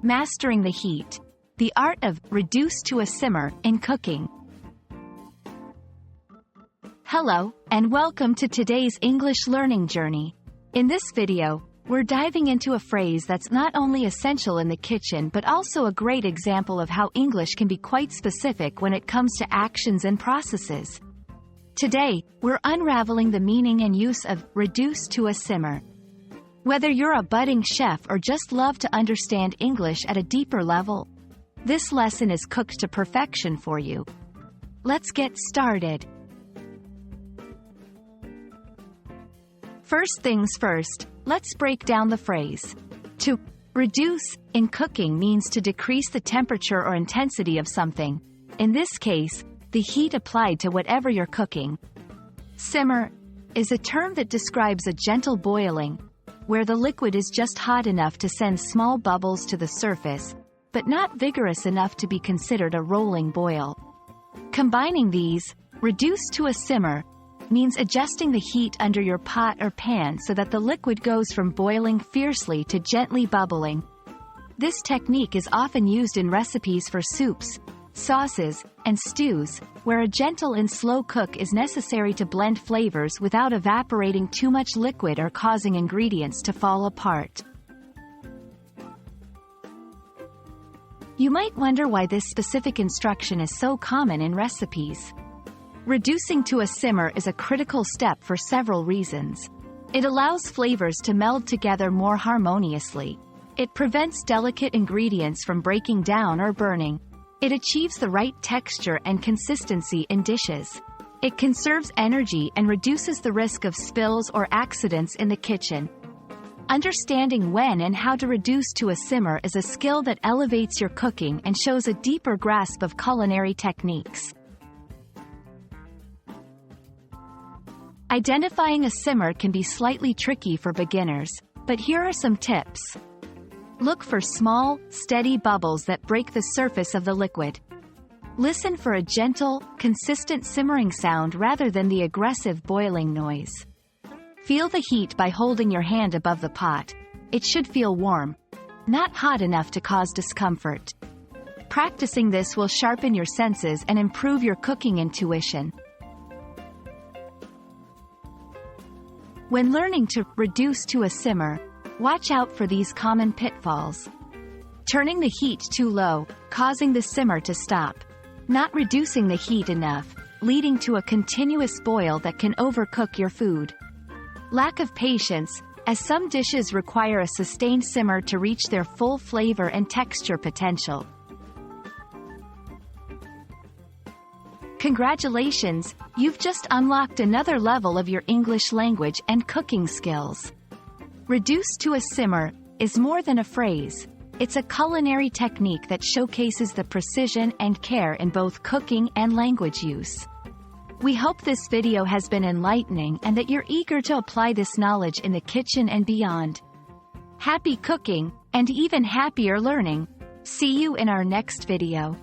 Mastering the heat. The art of reduce to a simmer in cooking. Hello, and welcome to today's English learning journey. In this video, we're diving into a phrase that's not only essential in the kitchen but also a great example of how English can be quite specific when it comes to actions and processes. Today, we're unraveling the meaning and use of reduce to a simmer. Whether you're a budding chef or just love to understand English at a deeper level, this lesson is cooked to perfection for you. Let's get started. First things first, let's break down the phrase. To reduce in cooking means to decrease the temperature or intensity of something. In this case, the heat applied to whatever you're cooking. Simmer is a term that describes a gentle boiling, where the liquid is just hot enough to send small bubbles to the surface, but not vigorous enough to be considered a rolling boil. Combining these, reduce to a simmer, means adjusting the heat under your pot or pan so that the liquid goes from boiling fiercely to gently bubbling. This technique is often used in recipes for soups, sauces, and stews, where a gentle and slow cook is necessary to blend flavors without evaporating too much liquid or causing ingredients to fall apart. You might wonder why this specific instruction is so common in recipes. Reducing to a simmer is a critical step for several reasons. It allows flavors to meld together more harmoniously. It prevents delicate ingredients from breaking down or burning. It achieves the right texture and consistency in dishes. It conserves energy and reduces the risk of spills or accidents in the kitchen. Understanding when and how to reduce to a simmer is a skill that elevates your cooking and shows a deeper grasp of culinary techniques. Identifying a simmer can be slightly tricky for beginners, but here are some tips. Look for small, steady bubbles that break the surface of the liquid. Listen for a gentle, consistent simmering sound rather than the aggressive boiling noise. Feel the heat by holding your hand above the pot. It should feel warm, not hot enough to cause discomfort. Practicing this will sharpen your senses and improve your cooking intuition. When learning to reduce to a simmer, watch out for these common pitfalls. Turning the heat too low, causing the simmer to stop. Not reducing the heat enough, leading to a continuous boil that can overcook your food. Lack of patience, as some dishes require a sustained simmer to reach their full flavor and texture potential. Congratulations, you've just unlocked another level of your English language and cooking skills. Reduce to a simmer is more than a phrase. It's a culinary technique that showcases the precision and care in both cooking and language use. We hope this video has been enlightening and that you're eager to apply this knowledge in the kitchen and beyond. Happy cooking, and even happier learning. See you in our next video.